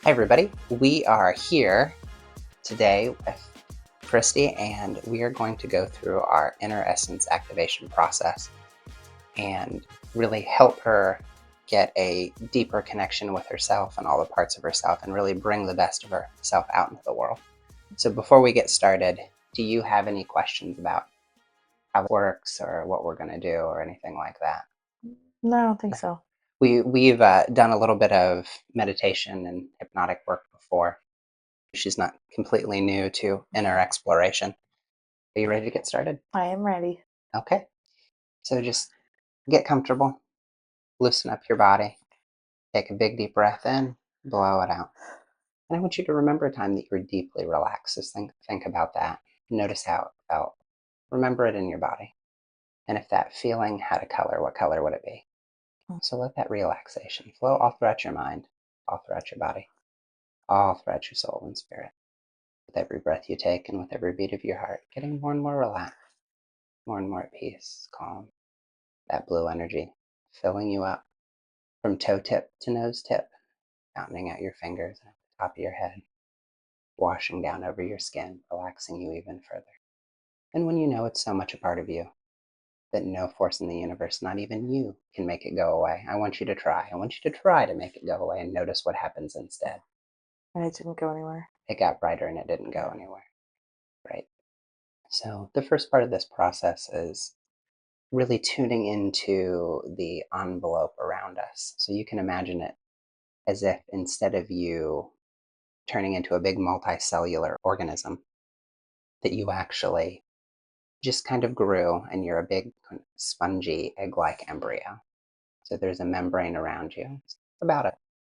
Hi, everybody. We are here today with Christie, and we are going to go through our inner essence activation process and really help her get a deeper connection with herself and all the parts of herself and really bring the best of herself out into the world. So, before we get started, do you have any questions about how it works or what we're going to do or anything like that? No, I don't think so. We've done a little bit of meditation and hypnotic work before. She's not completely new to inner exploration. Are you ready to get started? I am ready. Okay. So just get comfortable, loosen up your body, take a big deep breath in, blow it out. And I want you to remember a time that you were deeply relaxed. Just think about that. Notice how it felt. Remember it in your body. And if that feeling had a color, what color would it be? So let that relaxation flow all throughout your mind, all throughout your body, all throughout your soul and spirit. With every breath you take and with every beat of your heart, getting more and more relaxed, more and more at peace, calm. That blue energy filling you up from toe tip to nose tip, fountaining out your fingers and at the top of your head, washing down over your skin, relaxing you even further. And when you know it's so much a part of you that no force in the universe, not even you, can make it go away, I want you to try. I want you to try to make it go away and notice what happens instead. And it didn't go anywhere. It got brighter and it didn't go anywhere. Right. So the first part of this process is really tuning into the envelope around us. So you can imagine it as if instead of you turning into a big multicellular organism, that you actually just kind of grew and you're a big spongy egg like embryo. So there's a membrane around you, it's about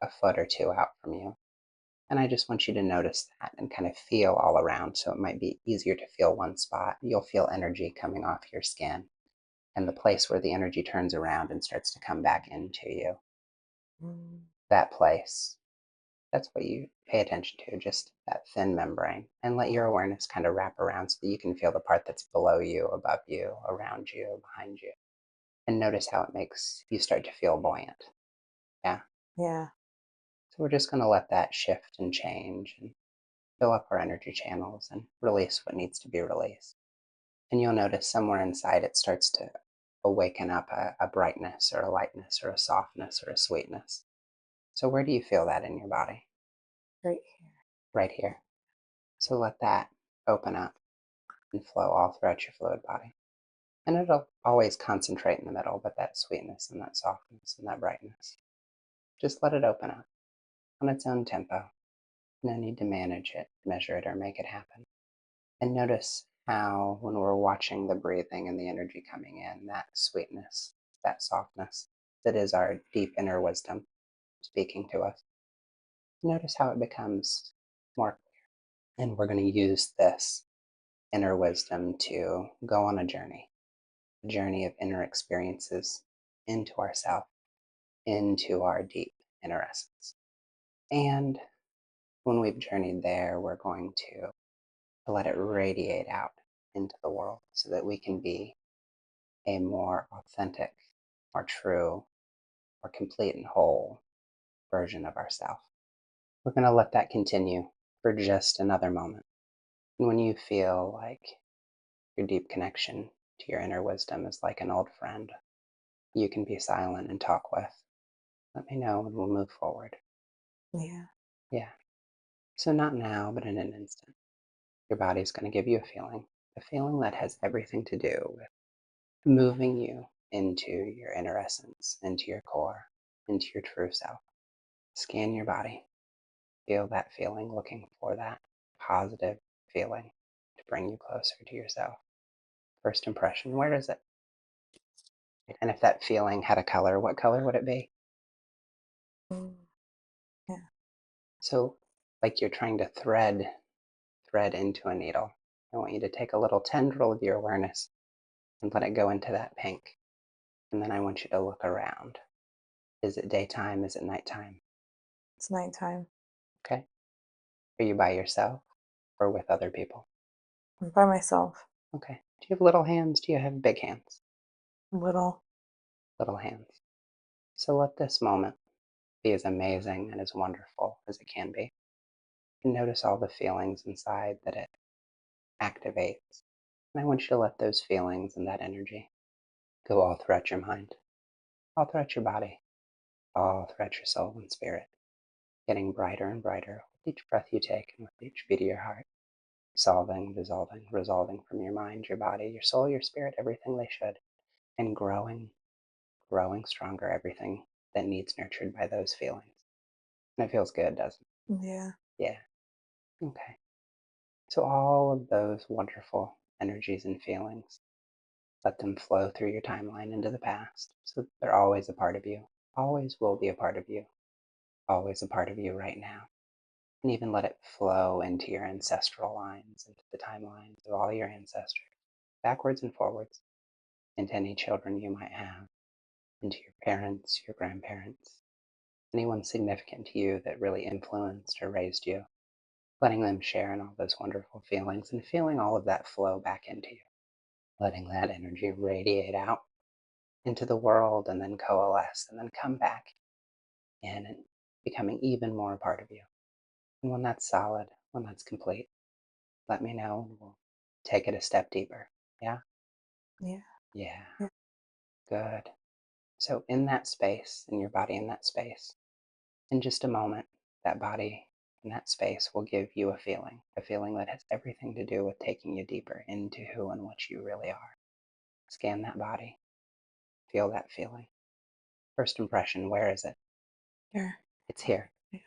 a foot or two out from you. And I just want you to notice that and kind of feel all around. So it might be easier to feel one spot. You'll feel energy coming off your skin and the place where the energy turns around and starts to come back into you. Mm. That place, that's what you pay attention to, just that thin membrane. And let your awareness kind of wrap around so that you can feel the part that's below you, above you, around you, behind you. And notice how it makes you start to feel buoyant. Yeah. Yeah. So we're just going to let that shift and change and fill up our energy channels and release what needs to be released. And you'll notice somewhere inside it starts to awaken up a brightness or a lightness or a softness or a sweetness. So, where do you feel that in your body? Right here. Right here. So, let that open up and flow all throughout your fluid body. And it'll always concentrate in the middle, but that sweetness and that softness and that brightness. Just let it open up on its own tempo. No need to manage it, measure it, or make it happen. And notice how, when we're watching the breathing and the energy coming in, that sweetness, that softness, that is our deep inner wisdom speaking to us, notice how it becomes more clear. And we're going to use this inner wisdom to go on a journey of inner experiences into ourself, into our deep inner essence. And when we've journeyed there, we're going to let it radiate out into the world so that we can be a more authentic, more true, more complete and whole version of ourselves. We're going to let that continue for just another moment. And when you feel like your deep connection to your inner wisdom is like an old friend you can be silent and talk with, let me know and we'll move forward. Yeah. Yeah. So, not now, but in an instant, your body's going to give you a feeling that has everything to do with moving you into your inner essence, into your core, into your true self. Scan your body. Feel that feeling, looking for that positive feeling to bring you closer to yourself. First impression, where is it? And if that feeling had a color, what color would it be? Mm. Yeah. So, like you're trying to thread into a needle. I want you to take a little tendril of your awareness and let it go into that pink. And then I want you to look around. Is it daytime? Is it nighttime? It's nighttime. Okay. Are you by yourself or with other people? I'm by myself. Okay. Do you have little hands? Do you have big hands? Little. Little hands. So let this moment be as amazing and as wonderful as it can be. And notice all the feelings inside that it activates. And I want you to let those feelings and that energy go all throughout your mind, all throughout your body, all throughout your soul and spirit, getting brighter and brighter with each breath you take and with each beat of your heart, solving, dissolving, resolving from your mind, your body, your soul, your spirit, everything they should, and growing, growing stronger, everything that needs nurtured by those feelings. And it feels good, doesn't Yeah. it? Yeah. Okay. So all of those wonderful energies and feelings, let them flow through your timeline into the past. So they're always a part of you, always will be a part of you, always a part of you right now. And even let it flow into your ancestral lines, into the timelines of all your ancestors, backwards and forwards, into any children you might have, into your parents, your grandparents, anyone significant to you that really influenced or raised you, letting them share in all those wonderful feelings and feeling all of that flow back into you, letting that energy radiate out into the world and then coalesce and then come back in and becoming even more a part of you. And when that's solid, when that's complete, let me know and we'll take it a step deeper. Yeah? Yeah. Yeah. Yeah. Good. So, in that space, in your body, in that space, in just a moment, that body in that space will give you a feeling that has everything to do with taking you deeper into who and what you really are. Scan that body, feel that feeling. First impression, where is it? Here. It's here. Yeah.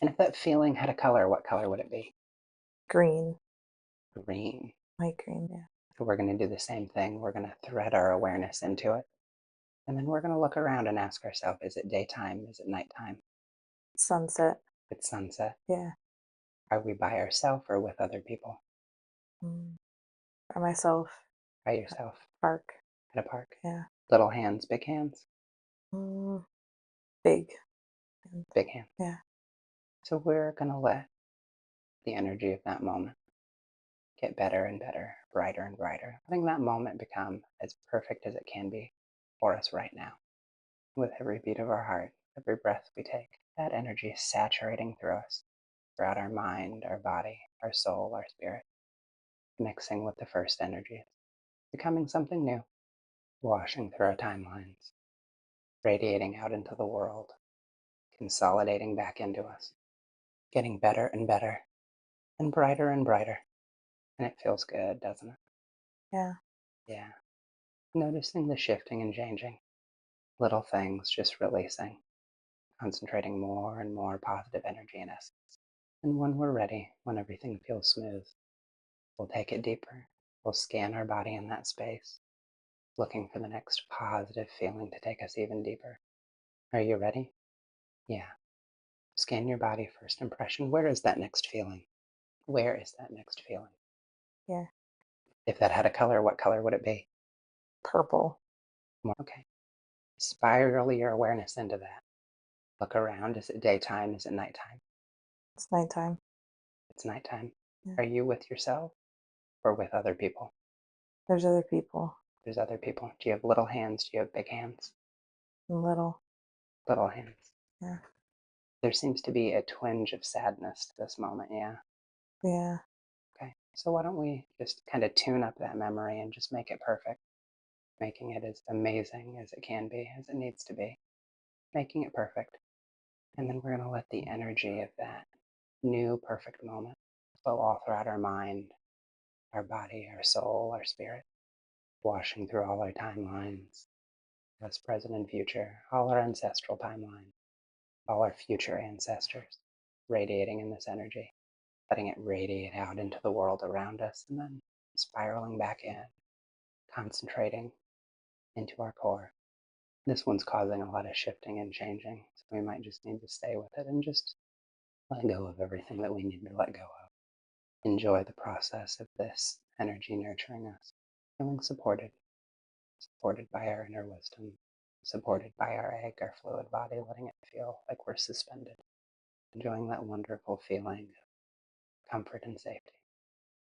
And if that feeling had a color, what color would it be? Green. Green. Light green. Yeah. So we're going to do the same thing. We're going to thread our awareness into it. And then we're going to look around and ask ourselves, is it daytime? Is it nighttime? Sunset. It's sunset. Yeah. Are we by ourselves or with other people? Mm. By myself. By yourself Park. at a park. Yeah. Little hands, big hands, Mm. Big. And big hands. yeah. So we're going to let the energy of that moment get better and better, brighter and brighter, letting that moment become as perfect as it can be for us right now. With every beat of our heart, every breath we take, that energy is saturating through us, throughout our mind, our body, our soul, our spirit, mixing with the first energies, becoming something new, washing through our timelines, radiating out into the world, consolidating back into us, getting better and better, and brighter and brighter. And it feels good, doesn't it? Yeah. Yeah. Noticing the shifting and changing, little things just releasing, concentrating more and more positive energy in us. And when we're ready, when everything feels smooth, we'll take it deeper. We'll scan our body in that space, looking for the next positive feeling to take us even deeper. Are you ready? Yeah. Scan your body, first impression. Where is that next feeling? Where is that next feeling? Yeah. If that had a color, what color would it be? Purple. More. Okay. Spiral your awareness into that. Look around. Is it daytime? Is it nighttime? It's nighttime. It's nighttime. Yeah. Are you with yourself or with other people? There's other people. There's other people. Do you have little hands? Do you have big hands? And little. Little hands. Yeah. There seems to be a twinge of sadness to this moment, yeah. Yeah. Okay. So why don't we just kind of tune up that memory and just make it perfect, making it as amazing as it can be, as it needs to be, making it perfect. And then we're going to let the energy of that new perfect moment flow all throughout our mind, our body, our soul, our spirit, washing through all our timelines, past, present, and future, all our ancestral timelines, all our future ancestors, radiating in this energy, letting it radiate out into the world around us, and then spiraling back in, concentrating into our core. This one's causing a lot of shifting and changing, so we might just need to stay with it and just let go of everything that we need to let go of. Enjoy the process of this energy nurturing us, feeling supported, supported by our inner wisdom, supported by our egg, our fluid body, letting it feel like we're suspended, enjoying that wonderful feeling of comfort and safety,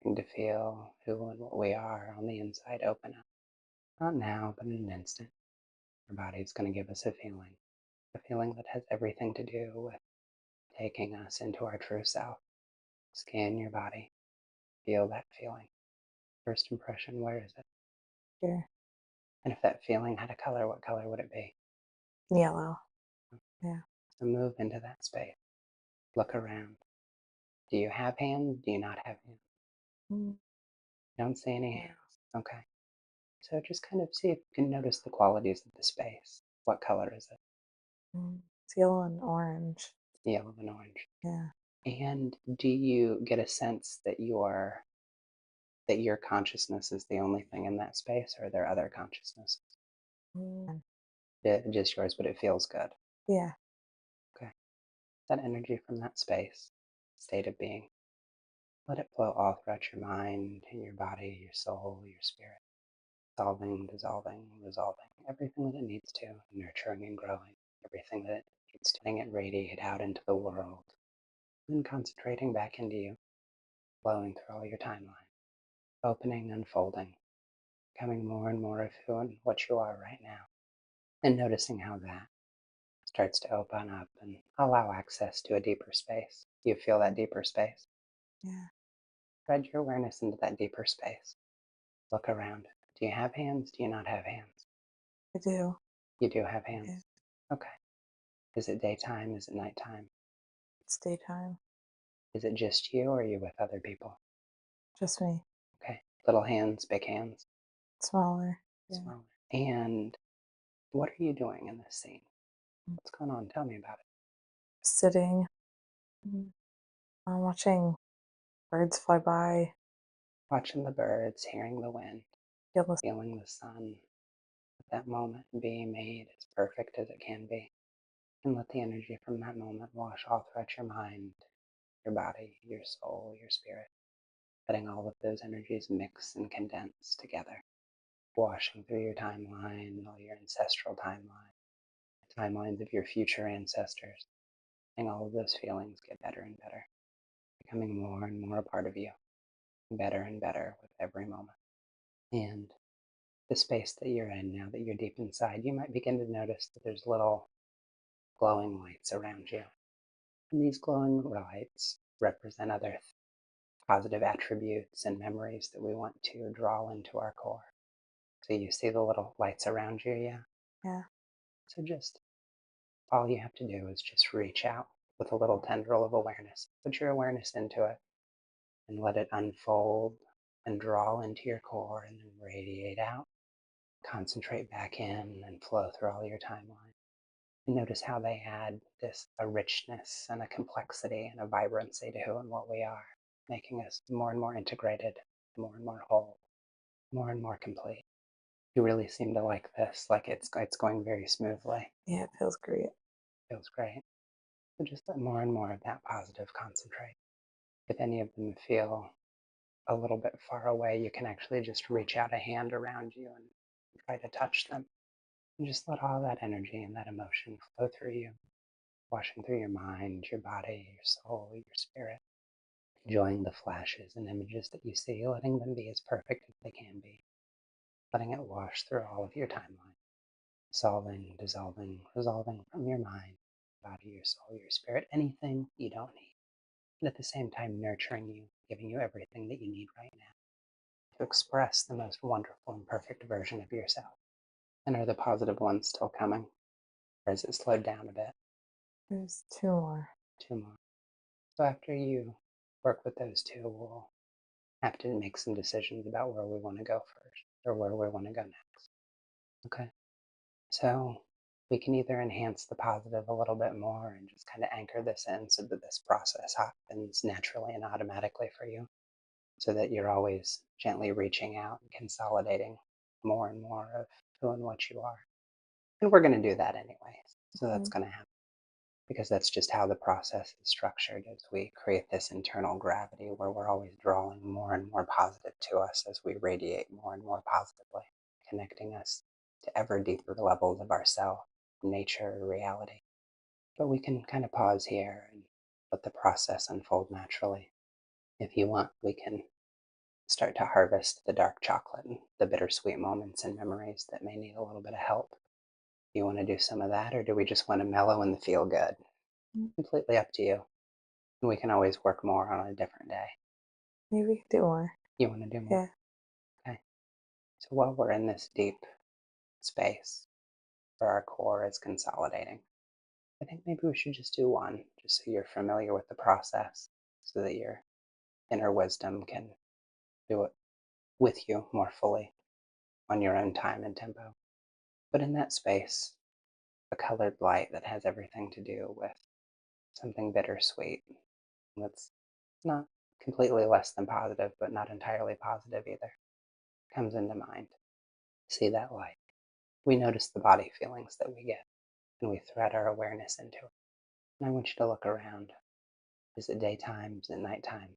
and to feel who and what we are on the inside open up. Not now, but in an instant. Our body's going to give us a feeling. a feeling that has everything to do with taking us into our true self. Scan your body, feel that feeling. First impression, where is it? Here. And if that feeling had a color, what color would it be? Yellow. Yeah. So move into that space. Look around. Do you have hands? Do you not have hands? Mm, Don't see any yeah. hands. Okay. So just kind of see if you can notice the qualities of the space. What color is it? It's yellow and orange. Yellow and orange. Yeah. And do you get a sense that your consciousness is the only thing in that space, or are there other consciousnesses? Just yours, but it feels good. Yeah. Okay. That energy from that space, state of being, let it flow all throughout your mind and your body, your soul, your spirit, solving, dissolving, resolving everything that it needs to, nurturing and growing everything that it needs to, letting it radiate out into the world, and concentrating back into you, flowing through all your timeline, opening, unfolding, becoming more and more of who and what you are right now, and noticing how that starts to open up and allow access to a deeper space. You feel that deeper space? Yeah. Spread your awareness into that deeper space. Look around. Do you have hands? Do you not have hands? I do. You do have Yeah. hands. Okay. Is it daytime? Is it nighttime? It's daytime. Is it just you or are you with other people? Just me. Okay. Little hands, big hands, Smaller. Yeah. smaller. And what are you doing in this scene? Mm. What's going on? Tell me about it. Sitting. Mm. I'm watching birds fly by. Watching the birds, hearing the wind, Feel the feeling the sun, at that moment being made as perfect as it can be. And let the energy from that moment wash all throughout your mind, your body, your soul, your spirit, letting all of those energies mix and condense together, washing through your timeline, all your ancestral timeline, timelines of your future ancestors, and all of those feelings get better and better, becoming more and more a part of you, better and better with every moment. And the space that you're in now that you're deep inside, you might begin to notice that there's little glowing lights around you. And these glowing lights represent other positive attributes and memories that we want to draw into our core. So you see the little lights around you, yeah? yeah. So just all you have to do is just reach out with a little tendril of awareness. Put your awareness into it and let it unfold and draw into your core and then radiate out. Concentrate back in and flow through all your timeline. And notice how they add this a richness and a complexity and a vibrancy to who and what we are, making us more and more integrated, more and more whole, more and more complete. You really seem to like this, like it's going very smoothly. Yeah. It feels great. Feels great. So just let more and more of that positive concentrate. If any of them feel a little bit far away, you can actually just reach out a hand around you and try to touch them. And just let all that energy and that emotion flow through you, washing through your mind, your body, your soul, your spirit, enjoying the flashes and images that you see, letting them be as perfect as they can be, letting it wash through all of your timeline, solving, dissolving, resolving from your mind, body, your soul, your spirit, anything you don't need. And at the same time, nurturing you, giving you everything that you need right now to express the most wonderful and perfect version of yourself. And are the positive ones still coming? Or has it slowed down a bit? There's two more. Two more. So after you work with those two, we'll have to make some decisions about where we want to go first or where we want to go next. Okay. So we can either enhance the positive a little bit more and just kind of anchor this in so that this process happens naturally and automatically for you so that you're always gently reaching out and consolidating more and more of who and what you are. And we're going to do that anyway. So that's Mhm. going to happen because that's just how the process is structured as we create this internal gravity where we're always drawing more and more positive to us as we radiate more and more positively, connecting us to ever deeper levels of ourself, nature, reality. But we can kind of pause here and let the process unfold naturally. If you want, we can start to harvest the dark chocolate and the bittersweet moments and memories that may need a little bit of help. You want to do some of that, or do we just want to mellow and feel good? Mm, Completely up to you. And we can always work more on a different day. maybe we could do more. You want to do more? Yeah. Okay. So while we're in this deep space where our core is consolidating, I think maybe we should just do one, just so you're familiar with the process, so that your inner wisdom can do it with you more fully on your own time and tempo. But in that space, a colored light that has everything to do with something bittersweet that's not completely less than positive, but not entirely positive either, comes into mind. See that light. We notice the body feelings that we get, and we thread our awareness into it. And I want you to look around. Is it daytime? Is it nighttime?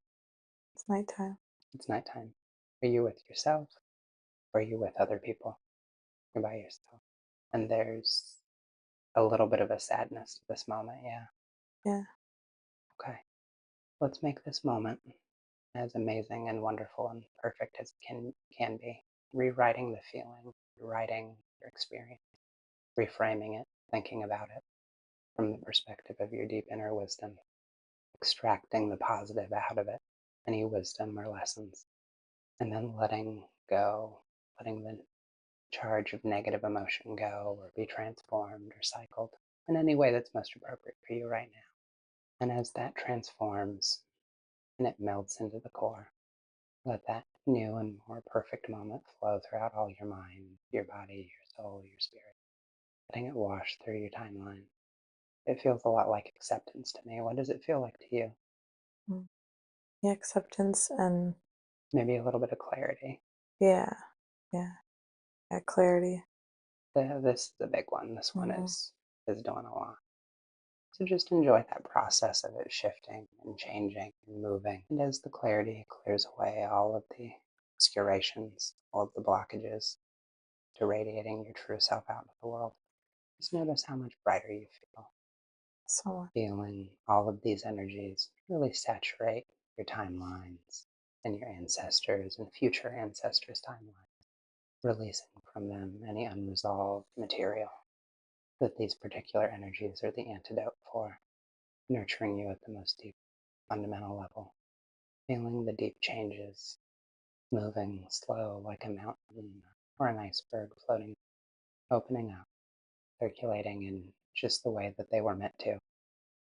It's nighttime. It's nighttime. Are you with yourself? Or are you with other people? You're by yourself. And there's a little bit of a sadness to this moment, yeah. Yeah. Okay. Let's make this moment as amazing and wonderful and perfect as it can be. Rewriting the feeling, rewriting your experience, reframing it, thinking about it from the perspective of your deep inner wisdom, extracting the positive out of it, any wisdom or lessons, and then letting go, letting the charge of negative emotion go or be transformed or cycled in any way that's most appropriate for you right now. And as that transforms and it melts into the core, let that new and more perfect moment flow throughout all your mind, your body, your soul, your spirit, letting it wash through your timeline. It feels a lot like acceptance to me. What does it feel like to you? Mm. Yeah, acceptance and Maybe a little bit of clarity. yeah, yeah, yeah, clarity. This is the big one. This one Hmm. is doing a lot. So just enjoy that process of it shifting and changing and moving. And as the clarity clears away all of the obscurations, all of the blockages to radiating your true self out into the world, just notice how much brighter you feel. So much. Feeling all of these energies really saturate your timelines and your ancestors and future ancestors' timelines, releasing from them any unresolved material that these particular energies are the antidote for, nurturing you at the most deep fundamental level, feeling the deep changes, moving slow like a mountain or an iceberg floating, opening up, circulating in just the way that they were meant to.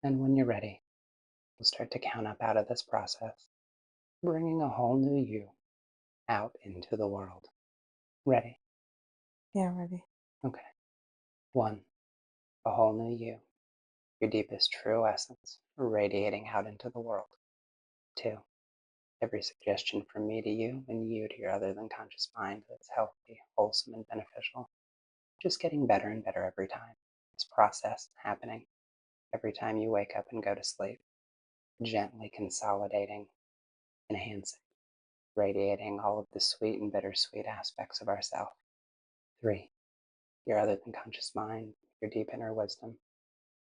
And when you're ready, we'll start to count up out of this process, bringing a whole new you out into the world. Ready? Yeah, ready. Okay. One, a whole new you, your deepest true essence, radiating out into the world. Two, every suggestion from me to you and you to your other than conscious mind that's healthy, wholesome, and beneficial. Just getting better and better every time. This process happening every time you wake up and go to sleep, gently consolidating, enhancing, radiating all of the sweet and bittersweet aspects of ourself. Three, your other than conscious mind, your deep inner wisdom,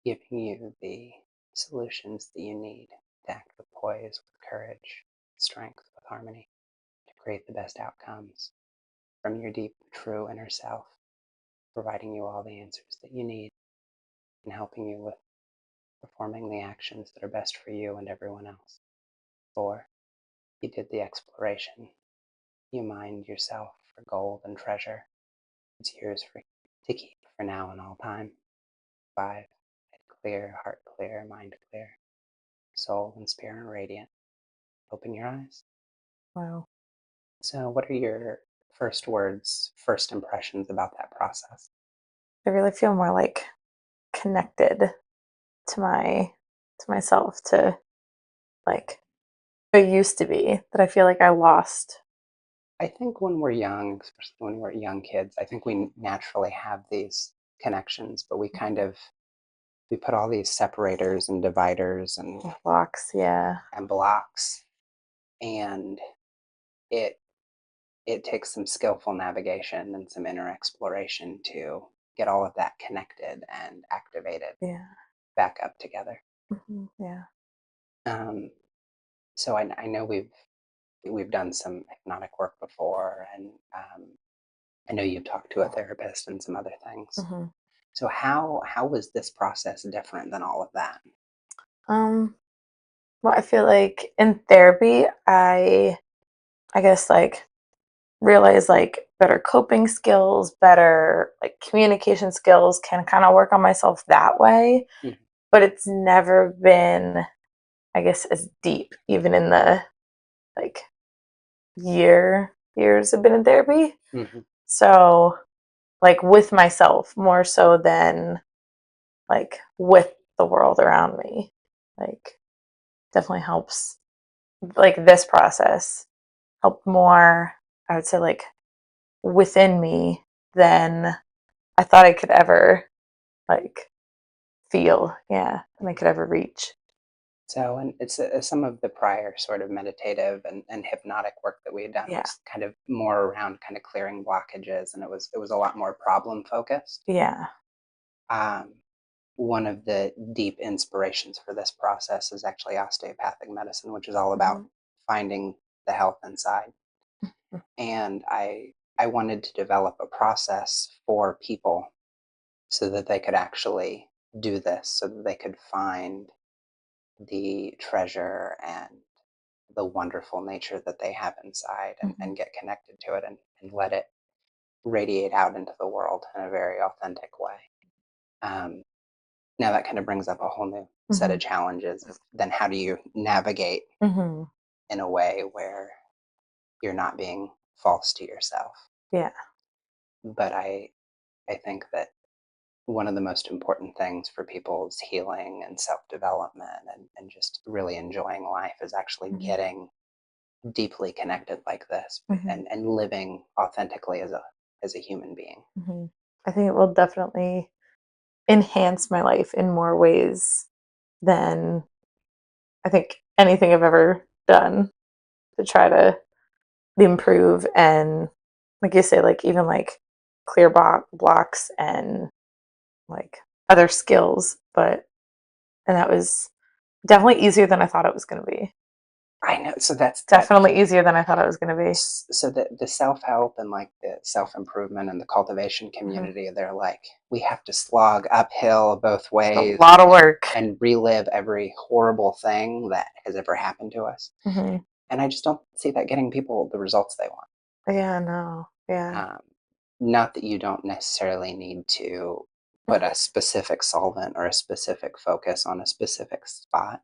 giving you the solutions that you need to act with poise, with courage, strength, with harmony, to create the best outcomes from your deep, true inner self, providing you all the answers that you need and helping you with performing the actions that are best for you and everyone else. 4, you did the exploration. You mined yourself for gold and treasure. It's yours to keep for now and all time. 5, head clear, heart clear, mind clear, soul and spirit radiant. Open your eyes. Wow. So, what are your first words, first impressions about that process? I really feel more like connected to myself, to like I used to be, that I feel like I lost. I think when we're young, especially when we're young kids, I think we naturally have these connections, but we put all these separators and dividers Blocks, yeah. and blocks, and it it takes some skillful navigation and some inner exploration to get all of that connected and activated Yeah. back up together. Yeah. Um, so I know we've done some hypnotic work before, and I know you've talked to a therapist and some other things. Hmm. So how was this process different than all of that? Um, well, I feel like in therapy, I guess like realize like better coping skills, better like communication skills, can kind of work on myself that way. Mhm, But it's never been, I guess, as deep, even in the like years I've been in therapy. mhm. So like with myself more so than like with the world around me. Like definitely helps like this process help more, I would say like within me than I thought I could ever like feel, yeah, than I could ever reach. So, and it's some of the prior sort of meditative and hypnotic work that we had done Yeah. was kind of more around kind of clearing blockages, and it was a lot more problem focused. Yeah. Um, One of the deep inspirations for this process is actually osteopathic medicine, which is all about Mhm. finding the health inside. And I wanted to develop a process for people so that they could actually do this, so that they could find the treasure and the wonderful nature that they have inside Mhm. and get connected to it and let it radiate out into the world in a very authentic way. Um, Now that kind of brings up a whole new set of Mhm. challenges of then how do you navigate Mhm. in a way where you're not being false to yourself. Yeah. But I think that one of the most important things for people's healing and self-development and just really enjoying life is actually Mhm. getting deeply connected like this Mhm. and living authentically as a human being. Mhm. I think it will definitely enhance my life in more ways than I think anything I've ever done to try to improve and like you say, like even like clear blocks and like other skills. But and that was definitely easier than I thought it was going to be. I know. So that Definitely easier than I thought it was going to be. so the self-help and like the self-improvement and the cultivation Mhm. community, they're like, we have to slog uphill both It's a ways lot of work. and relive every horrible thing that has ever happened to us. Hmm. And I just don't see that getting people the results they want. Yeah, no. Yeah. Um, Not that you don't necessarily need to put a Mhm. specific solvent or a specific focus on a specific spot,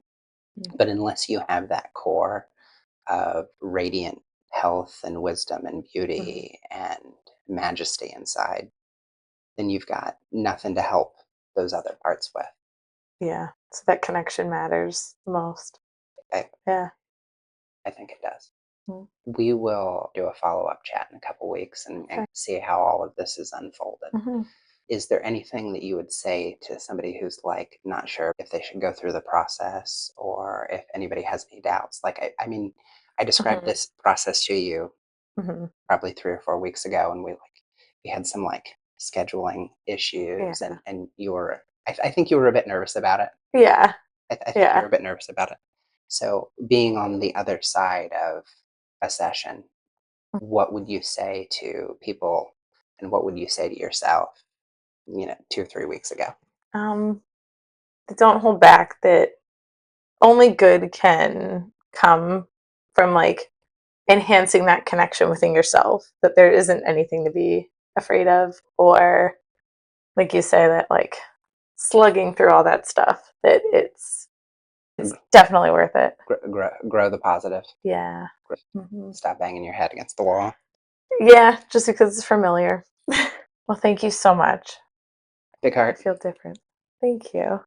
Mhm. but unless you have that core of radiant health and wisdom and Mhm. beauty and majesty inside, then you've got nothing to help those other parts with. Yeah. So that connection matters the most. I, Yeah. I think it does. Mm. We will do a follow up chat in a couple weeks and Okay. see how all of this is unfolded. Hmm. Is there anything that you would say to somebody who's like not sure if they should go through the process or if anybody has any doubts? Like, I mean, I described Hmm. this process to you Hmm. probably 3 or 4 weeks ago, and we had some like scheduling issues, Yeah. and you were I think you were a bit nervous about it. Yeah. I think you Yeah. were a bit nervous about it. So being on the other side of a session, what would you say to people, and what would you say to yourself? 2 or 3 weeks ago. Um, don't hold back that only good can come from like enhancing that connection within yourself, that there isn't anything to be afraid of, or like you say, that like slugging through all that stuff, that it's definitely worth it. Grow the positive. Yeah. Gr- Hmm. Stop banging your head against the wall. Yeah, just because it's familiar. Well, thank you so much. Big I heart. feel different. Thank you.